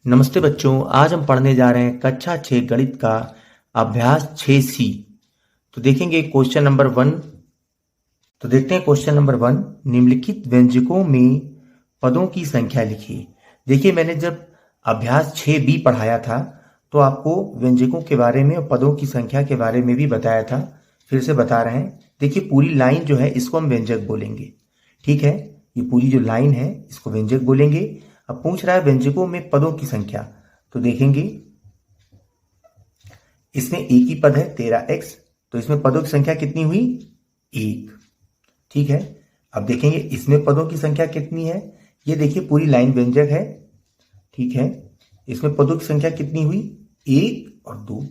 नमस्ते बच्चों, आज हम पढ़ने जा रहे हैं कक्षा 6 गणित का अभ्यास 6C। तो देखेंगे क्वेश्चन नंबर 1। तो देखते हैं क्वेश्चन नंबर 1। निम्नलिखित व्यंजकों में पदों की संख्या लिखिए। देखिए, मैंने जब अभ्यास 6B पढ़ाया था तो आपको व्यंजकों के बारे में और पदों की संख्या के बारे में भी बताया था। फिर से बता रहे हैं। देखिए, पूरी लाइन जो है इसको हम व्यंजक बोलेंगे। ठीक है, ये पूरी जो लाइन है इसको व्यंजक बोलेंगे। अब पूछ रहा है व्यंजकों में पदों की संख्या, तो देखेंगे इसमें एक ही पद है 13x, तो इसमें पदों की संख्या कितनी हुई? 1। ठीक है, अब देखेंगे इसमें पदों की संख्या कितनी है। ये देखिए पूरी लाइन व्यंजक है। ठीक है, इसमें पदों की संख्या कितनी हुई? 1 और 2।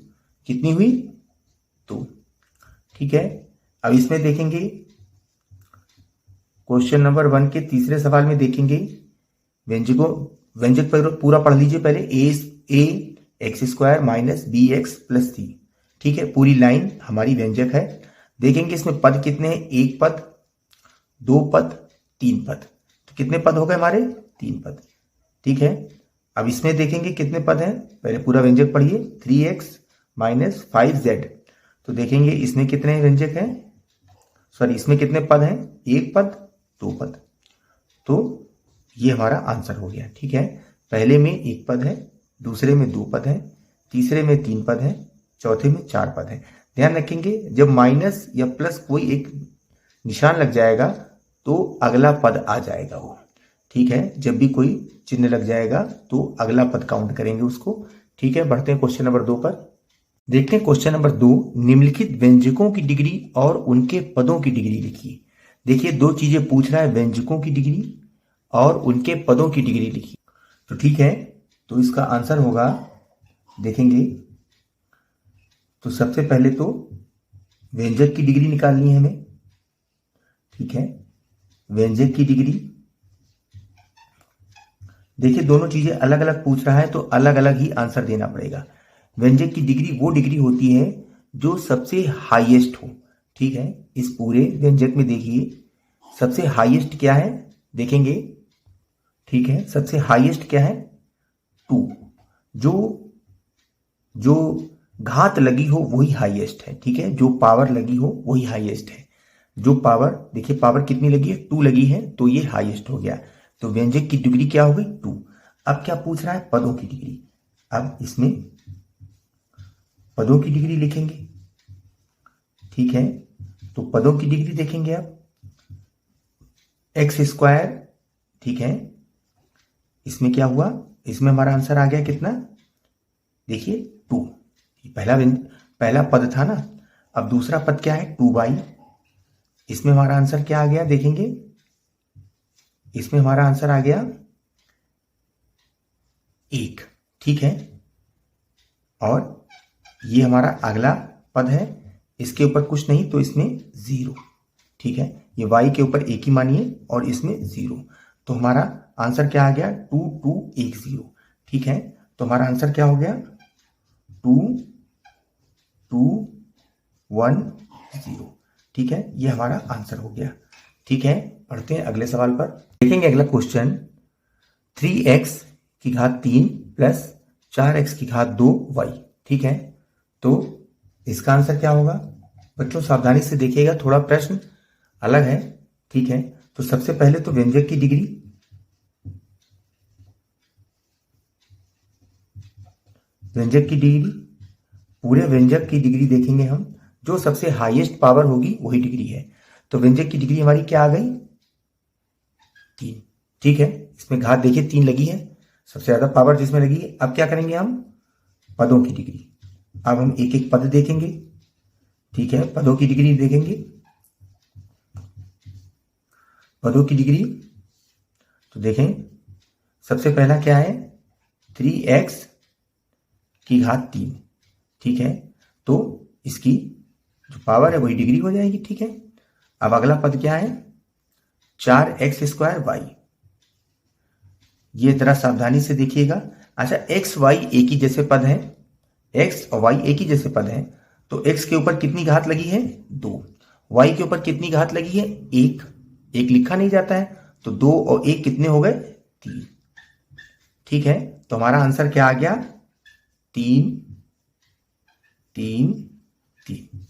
कितनी हुई? 2। ठीक है, अब इसमें देखेंगे क्वेश्चन नंबर 1 के तीसरे सवाल में देखेंगे व्यंजक पर पूरा पढ़ लीजिए पहले। A X square minus B X plus C. ठीक है, पूरी लाइन हमारी व्यंजक है। देखेंगे इसमें पद कितने हैं? 1 पद, 2 पद, 3 पद। तो कितने पद हो गए हमारे? 3 पद। ठीक है, अब इसमें देखेंगे कितने पद हैं। पहले पूरा व्यंजक पढ़िए। 3x minus 5z। तो देखेंगे इसमें कितने व्यंजक हैं, सॉरी इसमें कितने पद हैं? 1 पद, 2 पद। तो ये हमारा आंसर हो गया। ठीक है, पहले में 1 पद है, दूसरे में 2 पद है, तीसरे में 3 पद है, चौथे में 4 पद है। ध्यान रखेंगे जब माइनस या प्लस कोई एक निशान लग जाएगा तो अगला पद आ जाएगा वो। ठीक है, जब भी कोई चिन्ह लग जाएगा तो अगला पद काउंट करेंगे उसको। ठीक है, बढ़ते हैं क्वेश्चन नंबर 2 पर। देखते हैं क्वेश्चन नंबर 2। निम्नलिखित व्यंजकों की डिग्री और उनके पदों की डिग्री लिखिए। देखिए, दो चीजें पूछ रहा है, व्यंजकों की डिग्री और उनके पदों की डिग्री लिखिए। तो ठीक है, तो इसका आंसर होगा, देखेंगे तो सबसे पहले तो व्यंजक की डिग्री निकालनी है हमें। ठीक है, व्यंजक की डिग्री। देखिए दोनों चीजें अलग अलग पूछ रहा है तो अलग अलग ही आंसर देना पड़ेगा। व्यंजक की डिग्री वो डिग्री होती है जो सबसे हाईएस्ट हो। ठीक है, इस पूरे व्यंजक में देखिए सबसे हाईएस्ट क्या है, देखेंगे। ठीक है, सबसे हाईएस्ट क्या है? 2। जो घात लगी हो वही हाईएस्ट है। ठीक है, जो पावर लगी हो वही हाईएस्ट है। जो पावर, देखिए पावर कितनी लगी है? 2 लगी है, तो ये हाईएस्ट हो गया। तो व्यंजक की डिग्री क्या हो गई? 2। अब क्या पूछ रहा है? पदों की डिग्री। अब इसमें पदों की डिग्री लिखेंगे। ठीक है, तो पदों की डिग्री देखेंगे अब एक्स स्क्वायर। ठीक है, इसमें क्या हुआ? इसमें हमारा आंसर आ गया कितना? देखिए 2। पहला पद था ना। अब दूसरा पद क्या है? 2y। इसमें हमारा आंसर क्या आ गया? देखेंगे इसमें हमारा आंसर आ गया 1। ठीक है, और ये हमारा अगला पद है, इसके ऊपर कुछ नहीं तो इसमें 0। ठीक है, ये y के ऊपर 1 ही मानिए और इसमें 0। तो हमारा आंसर क्या आ गया? 2 2 1 0। ठीक है, तो हमारा आंसर क्या हो गया? 2 2 1 0। ठीक है, ये हमारा आंसर हो गया। ठीक है, पढ़ते हैं अगले सवाल पर। देखेंगे अगला क्वेश्चन। 3x की घात 3 प्लस 4x की घात 2y। ठीक है, तो इसका आंसर क्या होगा? बच्चों सावधानी से देखिएगा, थोड़ा प्रश्न अलग है। ठीक है, तो सबसे पहले तो व्यंजक की डिग्री। व्यंजक की डिग्री, पूरे व्यंजक की डिग्री देखेंगे हम। जो सबसे हाईएस्ट पावर होगी वही डिग्री है। तो व्यंजक की डिग्री हमारी क्या आ गई? 3। ठीक है, इसमें घात देखिए 3 लगी है, सबसे ज्यादा पावर जिसमें लगी है। अब क्या करेंगे हम? पदों की डिग्री। अब हम एक एक पद देखेंगे। ठीक है, पदों की डिग्री देखेंगे। पदों की डिग्री तो देखें सबसे पहला क्या है? 3x की घात 3। ठीक है, तो इसकी जो पावर है वही डिग्री हो जाएगी। ठीक है, अब अगला पद क्या है? 4x square y। ये जरा सावधानी से देखिएगा। अच्छा, x y एक ही जैसे पद हैं, x और y एक ही जैसे पद हैं, तो x के ऊपर कितनी घात लगी है? 2। y के ऊपर कितनी घात लगी है? 1। 1 लिखा नहीं जाता है, तो 2 और 1 कितने हो गए? 3। ठीक है, तो हमारा आंसर क्या आ गया? 3 3 3।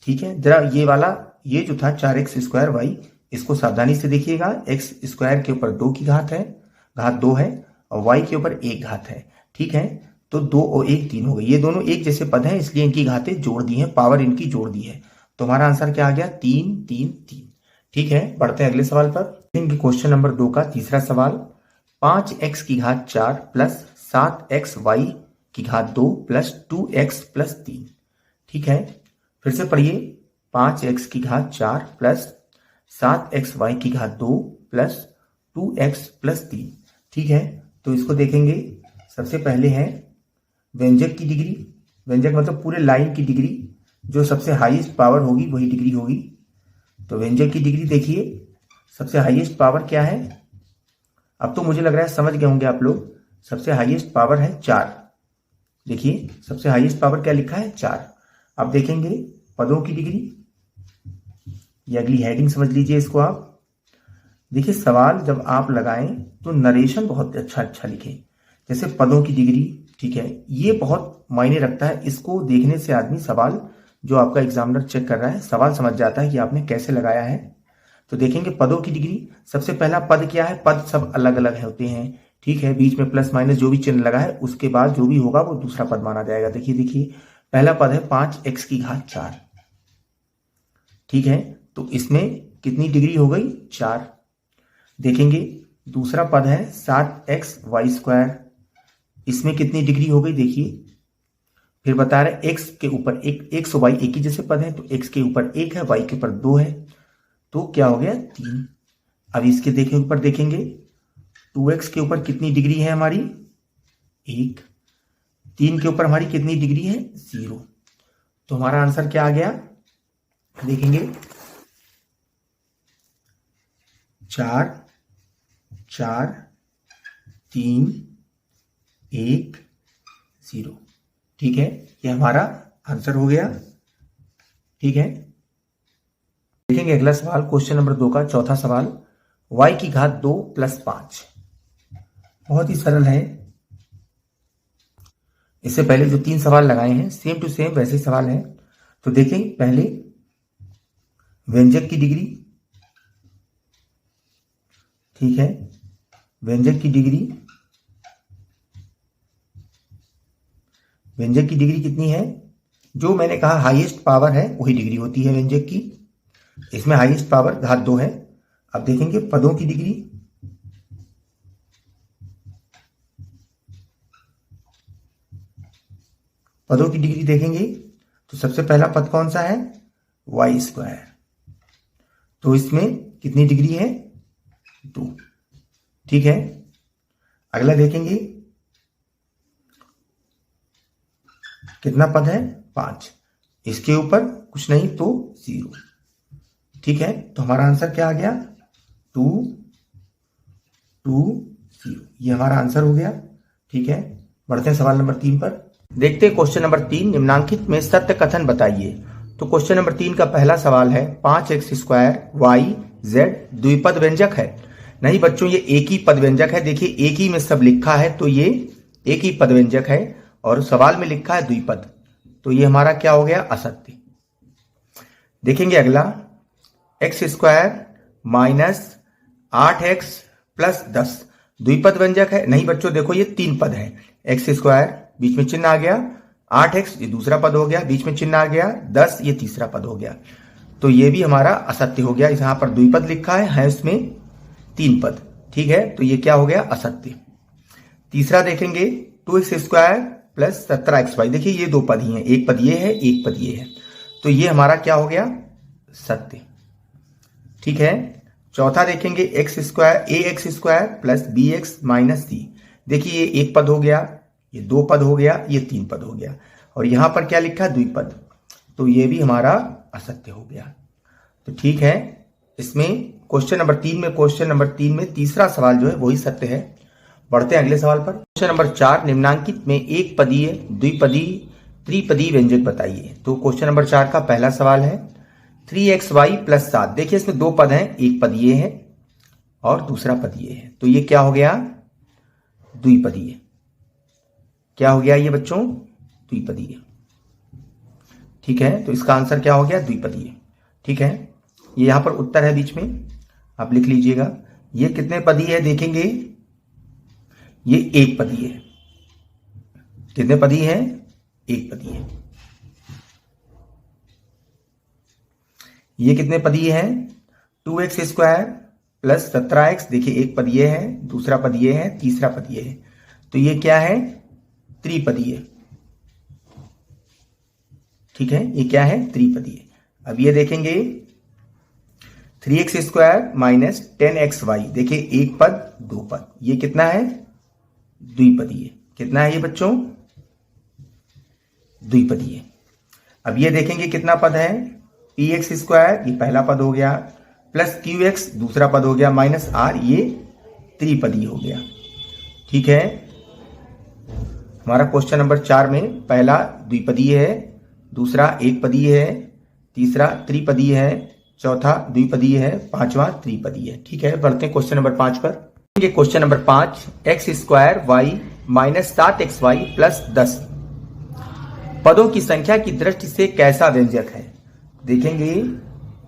ठीक है, जरा ये वाला, ये जो था 4x² y, इसको सावधानी से देखिएगा। x² के ऊपर 2 की घात है, घात 2 है, और y के ऊपर 1 घात है। ठीक है, तो 2 और 1 3 हो गई। ये दोनों एक जैसे पद हैं, इसलिए इनकी घातें जोड़ दी हैं, पावर इनकी जोड़ दी है। तो हमारा आंसर क्या आ गया? 3 3 3। ठीक है, बढ़ते हैं अगले सवाल पर। क्वेश्चन नंबर 2 का तीसरा सवाल, 5x की घात 4 प्लस 7xy की घात 2 प्लस 2x प्लस 3। ठीक है, फिर से पढ़िए। 5x की घात 4 प्लस 7xy की घात 2 प्लस 2x प्लस 3। ठीक है, तो इसको देखेंगे। सबसे पहले है व्यंजक की डिग्री। व्यंजक मतलब पूरे लाइन की डिग्री, जो सबसे हाईएस्ट पावर होगी वही डिग्री होगी। तो व्यंजक की डिग्री देखिए, सबसे हाईएस्ट पावर क्या है? अब तो मुझे लग रहा है समझ गए होंगे आप लोग। सबसे हाईएस्ट पावर है 4। देखिए, सबसे हाईएस्ट पावर क्या लिखा है? 4। अब देखेंगे पदों की डिग्री। ये अगली हेडिंग समझ लीजिए इसको आप। देखिए, सवाल जब आप लगाएं तो नरेशन बहुत अच्छा लिखें। जैसे पदों की डिग्री, ठीक है, ये बहुत मायने रखता है। इसको देखने से आदमी, सवाल जो आपका एग्जामिनर चेक कर रहा है, सवाल समझ जाता है कि आपने कैसे लगाया है। तो देखेंगे पदों की डिग्री। सबसे पहला पद क्या है? पद सब अलग अलग होते हैं। ठीक है, बीच में प्लस माइनस जो भी चिन्ह लगा है, उसके बाद जो भी होगा वो दूसरा पद माना जाएगा। देखिए, पहला पद है 5x की घात 4। ठीक है, तो इसमें कितनी डिग्री हो गई? 4। देखेंगे दूसरा पद है 7xy²। इसमें कितनी डिग्री हो गई? देखिए, फिर बता रहे x के ऊपर एक, x और y एक ही जैसे पद है, तो x के ऊपर 1 है, y के ऊपर 2 है, तो क्या हो गया? 3। अब इसके ऊपर देखेंगे 2x के ऊपर कितनी डिग्री है हमारी? 1। 3 के ऊपर हमारी कितनी डिग्री है? 0। तो हमारा आंसर क्या आ गया? देखेंगे 4 4 3 1 0। ठीक है, ये हमारा आंसर हो गया। ठीक है, देखेंगे अगला सवाल, क्वेश्चन नंबर 2 का चौथा सवाल, y की घात 2 प्लस 5। बहुत ही सरल है। इससे पहले जो 3 सवाल लगाए हैं, सेम टू सेम वैसे सवाल हैं। तो देखें पहले व्यंजक की डिग्री। ठीक है, व्यंजक की डिग्री, व्यंजक की डिग्री कितनी है? जो मैंने कहा हाईएस्ट पावर है वही डिग्री होती है व्यंजक की। इसमें हाईएस्ट पावर घात 2 है। अब देखेंगे पदों की डिग्री। पदों की डिग्री देखेंगे तो सबसे पहला पद कौन सा है? y²। तो इसमें कितनी डिग्री है? 2। ठीक है, अगला देखेंगे कितना पद है? 5। इसके ऊपर कुछ नहीं तो 0। ठीक है, तो हमारा आंसर क्या आ गया? 2 2 0। ये हमारा आंसर हो गया। ठीक है, बढ़ते हैं सवाल नंबर 3 पर। देखते हैं क्वेश्चन नंबर 3, निम्नांकित में सत्य कथन बताइए। तो क्वेश्चन नंबर 3 का पहला सवाल है 5x² y z द्विपद व्यंजक है। नहीं बच्चों, ये एक ही पद व्यंजक है। देखिए, एक ही में सब लिखा है, तो ये एक ही पद व्यंजक है, और सवाल में लिखा है द्विपद, तो ये हमारा क्या हो गया? असत्य। देखेंगे अगला, x² माइनस 8x प्लस 10 द्विपद व्यंजक है। नहीं बच्चों, देखो ये 3 पद है। x² बीच में चिन्ह आ गया, 8x ये दूसरा पद हो गया, बीच में चिन्ह आ गया, 10 ये तीसरा पद हो गया, तो ये भी हमारा असत्य हो गया। यहां पर द्विपद लिखा है इसमें 3 पद। ठीक है, तो ये क्या हो गया? असत्य। तीसरा देखेंगे 2x² प्लस 17xy। देखिए, ये 2 पद ही हैं, एक पद ये है, एक पद ये है, तो ये हमारा क्या हो गया? सत्य। ठीक है, चौथा देखेंगे ax² plus bx minus c। देखिए, ये एक पद हो गया, ये 2 पद हो गया, ये 3 पद हो गया, और यहां पर क्या लिखा? द्विपद, तो ये भी हमारा असत्य हो गया। तो ठीक है, इसमें क्वेश्चन नंबर 3 में तीसरा सवाल जो है वही सत्य है। बढ़ते हैं अगले सवाल पर। क्वेश्चन नंबर 4, निम्नांकित में एक पदीय, द्विपदी, त्रिपदी व्यंजक बताइए। तो क्वेश्चन नंबर 4 का पहला सवाल है 3xy प्लस 7। देखिए, इसमें 2 पद हैं, एक पद ये है और दूसरा पद ये है, तो ये क्या हो गया? द्विपदीय। क्या हो गया ये बच्चों? द्विपदीय। ठीक है, तो इसका आंसर क्या हो गया? द्विपदीय। ठीक है, ये यहां पर उत्तर है बीच में, आप लिख लीजिएगा। ये कितने पदीय है देखेंगे, ये एक पदीय है। कितने पदीय है? एक पदीय। ये कितने पदीय है? 2x² प्लस 17x, देखिए एक पदीय है, दूसरा पदीय है, तीसरा पदीय है, तो ये क्या है? त्रिपदीय। ठीक है, ये क्या है? त्रिपदीय। अब ये देखेंगे 3x² माइनस 10xy, देखिए एक पद दो पद, ये कितना है? द्विपदीय। कितना है ये बच्चों? द्विपदीय। अब ये देखेंगे कितना पद है? px², ये पहला पद हो गया, प्लस qx दूसरा पद हो गया, माइनस r, ये त्रिपदीय हो गया। ठीक है, हमारा क्वेश्चन नंबर 4 में पहला द्विपदीय है, दूसरा एक पदीय है, तीसरा त्रिपदीय है, चौथा द्विपदीय है, पांचवा त्रिपदीय है। ठीक है, बढ़ते हैं क्वेश्चन नंबर 5 पर। Question number 5, x² y minus 7xy plus 10 पदों की संख्या की दृष्टि से कैसा व्यंजक है? देखेंगे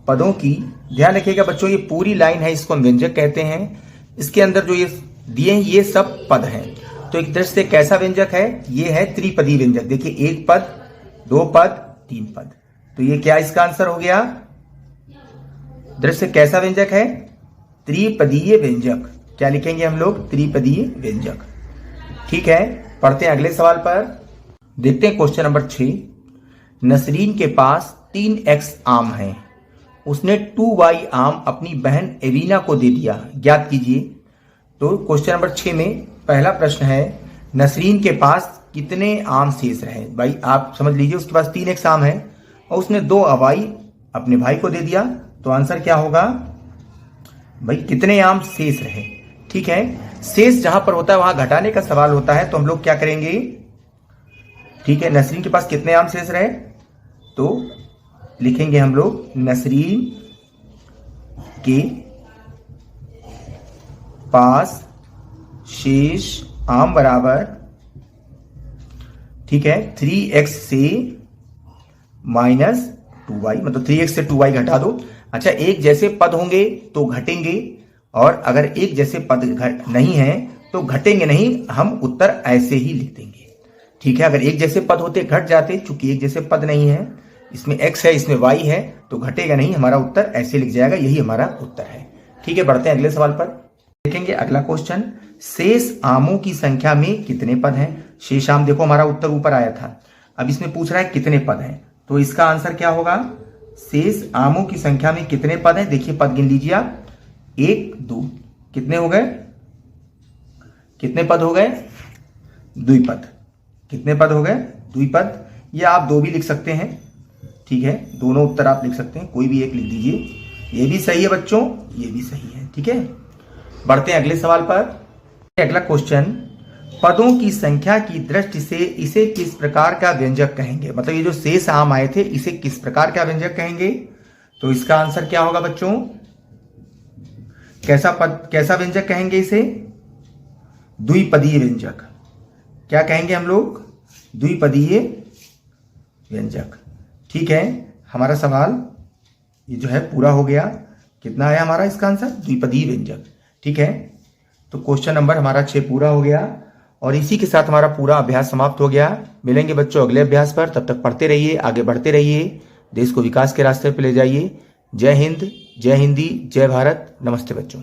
पदों की, ध्यान रखिएगा बच्चों, ये पूरी लाइन है, इसको हम व्यंजक कहते हैं। इसके अंदर जो ये दिए हैं ये सब पद हैं, तो एक दृष्टि से कैसा व्यंजक है? ये है त्रिपदीय व्यंजक। देखिए एक पद, दो पद, तीन पद, तो ये क्या इसका आंसर हो गया? दृष्टि से कैसा व्यंजक है? त्रिपदीय व्यंजक। क्या लिखेंगे हम लोग? त्रिपदीय व्यंजक। ठीक है, पढ़ते हैं अगले सवाल पर। देखते हैं क्वेश्चन नंबर 6। नसरीन के पास 3x आम है, उसने 2y आम अपनी बहन एवीना को दे दिया, ज्ञात कीजिए। तो क्वेश्चन नंबर 6 में पहला प्रश्न है, नसरीन के पास कितने आम शेष रहे? भाई आप समझ लीजिए, उसके पास 3x आम है और उसने 2 अवाई अपने भाई को दे दिया, तो आंसर क्या होगा? भाई कितने आम शेष रहे? ठीक है, शेष जहां पर होता है वहां घटाने का सवाल होता है, तो हम लोग क्या करेंगे? ठीक है, नसरीन के पास कितने आम शेष रहे, तो लिखेंगे हम लोग नसरीन के पास शेष आम बराबर, ठीक है, 3x से माइनस 2y, मतलब 3x से 2y घटा दो। अच्छा, एक जैसे पद होंगे तो घटेंगे, और अगर एक जैसे पद नहीं है तो घटेंगे नहीं, हम उत्तर ऐसे ही लिख देंगे। ठीक है, अगर एक जैसे पद होते घट जाते, चूंकि एक जैसे पद नहीं है, इसमें x है इसमें y है, तो घटेगा नहीं, हमारा उत्तर ऐसे लिख जाएगा, यही हमारा उत्तर है। ठीक है, बढ़ते हैं अगले सवाल पर। देखेंगे अगला क्वेश्चन, शेष आमों की संख्या में कितने पद हैं? शेष आम, देखो हमारा उत्तर ऊपर आया था, अब इसमें पूछ रहा है कितने पद हैं, तो इसका आंसर क्या होगा? शेष आमों की संख्या में कितने पद हैं? देखिए पद गिन लीजिए आप, 1 2, कितने हो गए? कितने पद हो गए? द्विपद। कितने पद हो गए? द्विपद। या आप 2 भी लिख सकते हैं, ठीक है, दोनों उत्तर आप लिख सकते हैं, कोई भी एक लिख दीजिए। ये भी सही है बच्चों, ये भी सही है। ठीक है, बढ़ते हैं अगले सवाल पर। अगला क्वेश्चन, पदों की संख्या की दृष्टि से इसे किस प्रकार का व्यंजक कहेंगे? मतलब ये जो शेष आम आए थे, इसे किस प्रकार का व्यंजक कहेंगे? तो इसका आंसर क्या होगा बच्चों? कैसा व्यंजक कहेंगे इसे? द्विपदीय व्यंजक। क्या कहेंगे हम लोग? द्विपदीय व्यंजक। ठीक है, हमारा सवाल ये जो है पूरा हो गया। कितना आया हमारा इसका आंसर? द्विपदीय व्यंजक। ठीक है, तो क्वेश्चन नंबर हमारा 6 पूरा हो गया, और इसी के साथ हमारा पूरा अभ्यास समाप्त हो गया। मिलेंगे बच्चों अगले अभ्यास पर, तब तक पढ़ते रहिए, आगे बढ़ते रहिए, देश को विकास के रास्ते पर ले जाइए। जय हिंद, जय हिंदी, जय भारत। नमस्ते बच्चों।